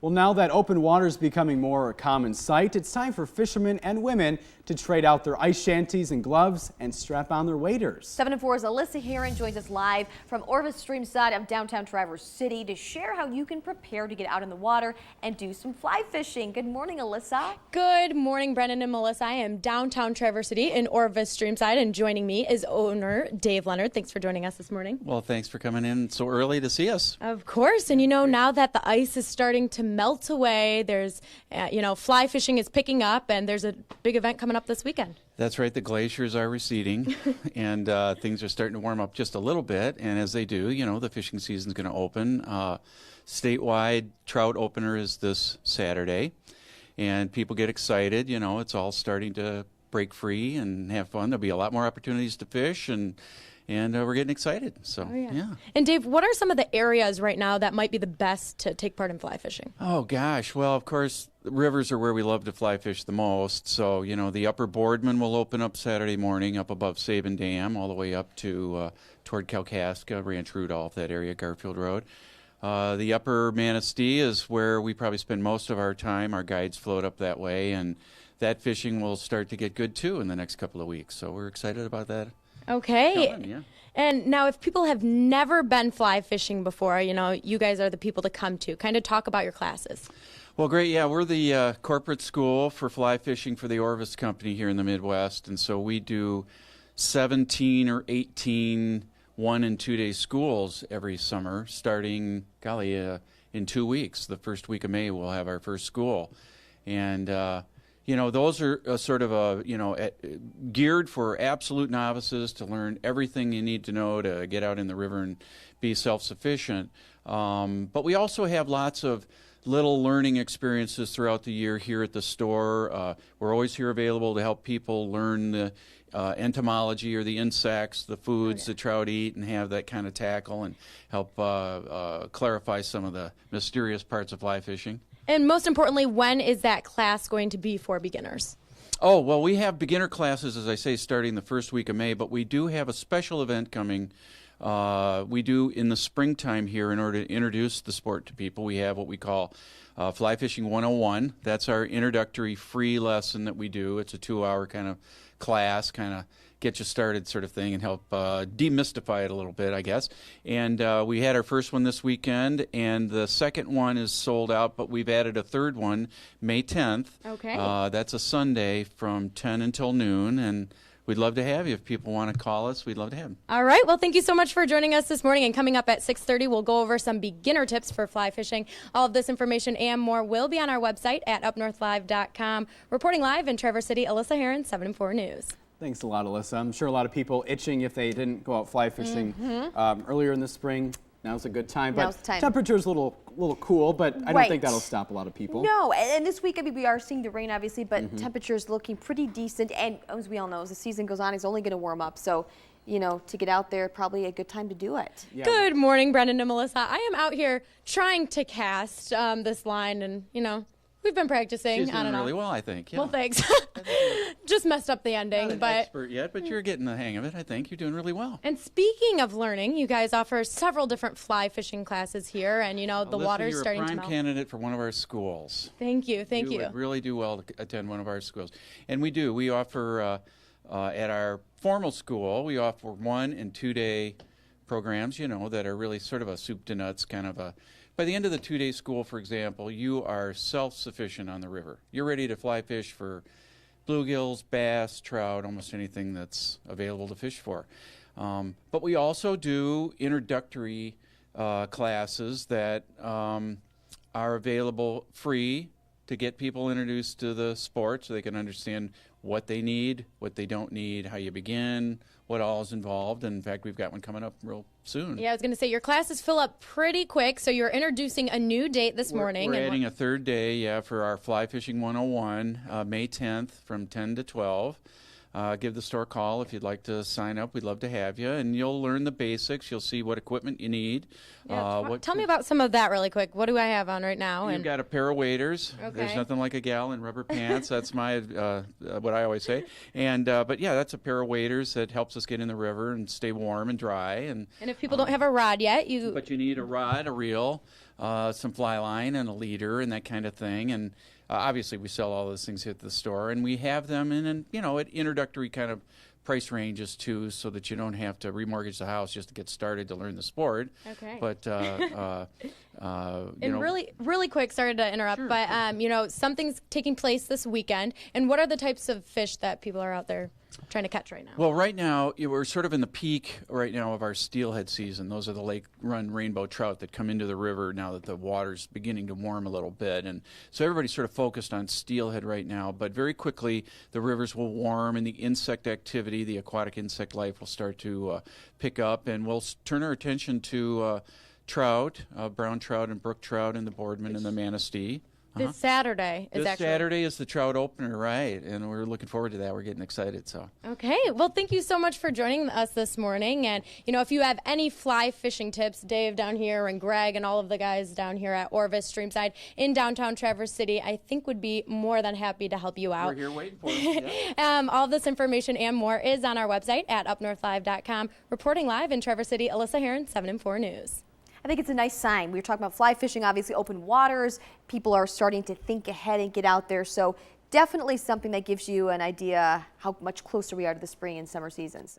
Well, now that open water is becoming more a common sight, it's time for fishermen and women to trade out their ice shanties and gloves and strap on their waders. 7 and 4's Alyssa Heron joins us live from Orvis Streamside of downtown Traverse City to share how you can prepare to get out in the water and do some fly fishing. Good morning, Alyssa. Good morning, Brendan and Melissa. I am downtown Traverse City in Orvis Streamside, and joining me is owner Dave Leonard. Thanks for joining us this morning. Well, thanks for coming in so early to see us. Of course, and you know, now that the ice is starting to melt away, there's, fly fishing is picking up, and there's a big event coming up this weekend. That's right, the glaciers are receding, and things are starting to warm up just a little bit, and as they do, the fishing season's going to open. Statewide trout opener is this Saturday, and people get excited. It's all starting to break free and have fun. There'll be a lot more opportunities to fish, and we're getting excited. So, yeah. And Dave, what are some of the areas right now that might be the best to take part in fly fishing? Oh, gosh. Well, of course, the rivers are where we love to fly fish the most. So, the upper Boardman will open up Saturday morning up above Sabin Dam all the way up to toward Kalkaska, Ranch Rudolph, that area, Garfield Road. The upper Manistee is where we probably spend most of our time. Our guides float up that way, and that fishing will start to get good, too, in the next couple of weeks. So we're excited about that. Okay. Coming, yeah. And now if people have never been fly fishing before, you guys are the people to come to. Kind of talk about your classes. Well, great. Yeah, we're the corporate school for fly fishing for the Orvis Company here in the Midwest. And so we do 17 or 18 1- and 2-day schools every summer, starting, in 2 weeks. The first week of May, we'll have our first school. And, those are sort of geared for absolute novices to learn everything you need to know to get out in the river and be self-sufficient. But we also have lots of little learning experiences throughout the year here at the store. We're always here available to help people learn the entomology or the insects, the foods the trout eat, and have that kind of tackle and help clarify some of the mysterious parts of fly fishing. And most importantly, when is that class going to be for beginners? Oh, well, we have beginner classes, as I say, starting the first week of May, but we do have a special event coming. We do in the springtime here in order to introduce the sport to people. We have what we call Fly Fishing 101. That's our introductory free lesson that we do. It's a 2-hour kind of class, kind of get you started sort of thing, and help demystify it a little bit, I guess. And we had our first one this weekend, and the second one is sold out, but we've added a third one, May 10th. Okay. That's a Sunday from 10 until noon, and we'd love to have you. If people want to call us, we'd love to have them. All right. Well, thank you so much for joining us this morning. And coming up at 6:30, we'll go over some beginner tips for fly fishing. All of this information and more will be on our website at UpNorthLive.com. Reporting live in Traverse City, Alyssa Heron, 7 and 4 News. Thanks a lot, Alyssa. I'm sure a lot of people itching if they didn't go out fly fishing earlier in the spring. Now's a good time. Now's the time. Temperature's a little cool, but I don't think that'll stop a lot of people. No, and this week, we are seeing the rain, obviously, but temperature's looking pretty decent. And as we all know, as the season goes on, it's only going to warm up. So, to get out there, probably a good time to do it. Yeah. Good morning, Brendan and Melissa. I am out here trying to cast this line, and, we've been practicing. She's doing really well, I think. Yeah. Well, thanks. Just messed up the ending. Not an expert yet, but you're getting the hang of it, I think. You're doing really well. And speaking of learning, you guys offer several different fly fishing classes here, and, the Alyssa, water's starting to melt. you're a prime candidate for one of our schools. Thank you. You would really do well to attend one of our schools. And we do. We offer, at our formal school, we offer 1- and 2-day programs, that are really sort of a soup to nuts kind of a. By the end of the 2-day school, for example, you are self-sufficient on the river. You're ready to fly fish for bluegills, bass, trout, almost anything that's available to fish for. But we also do introductory classes that are available free to get people introduced to the sport so they can understand what they need, what they don't need, how you begin, what all is involved. And in fact, we've got one coming up real soon. Yeah, I was going to say, your classes fill up pretty quick, so you're introducing a new date this morning. We're adding a third day, for our Fly Fishing 101, May 10th from 10 to 12. Give the store a call if you'd like to sign up. We'd love to have you. And you'll learn the basics. You'll see what equipment you need. Yeah, tell me about some of that really quick. What do I have on right now? You've got a pair of waders. Okay. There's nothing like a gal in rubber pants. That's my what I always say. And but yeah, that's a pair of waders that helps us get in the river and stay warm and dry. And if people don't have a rod yet, but you need a rod, a reel, some fly line and a leader and that kind of thing. And obviously we sell all those things at the store, and we have them in an, at introductory kind of price ranges too, so that you don't have to remortgage the house just to get started to learn the sport. Okay. But really quick, sorry to interrupt, Sure, but something's taking place this weekend. And what are the types of fish that people are out there trying to catch right now? Well, right now we're sort of in the peak right now of our steelhead season. Those are the lake run rainbow trout that come into the river now that the water's beginning to warm a little bit, and so everybody's sort of focused on steelhead right now. But very quickly the rivers will warm and the insect activity, the aquatic insect life, will start to pick up, and we'll turn our attention to trout, brown trout and brook trout, and the boardman and the manistee. This Saturday is This Saturday is the trout opener, right? And we're looking forward to that. We're getting excited. So. Okay. Well, thank you so much for joining us this morning. And, if you have any fly fishing tips, Dave down here and Greg and all of the guys down here at Orvis Streamside in downtown Traverse City, I think would be more than happy to help you out. We're here waiting for you. Yeah. All of this information and more is on our website at UpNorthLive.com. Reporting live in Traverse City, Alyssa Heron, 7 and 4 News. I think it's a nice sign. We were talking about fly fishing, obviously open waters. People are starting to think ahead and get out there. So definitely something that gives you an idea how much closer we are to the spring and summer seasons.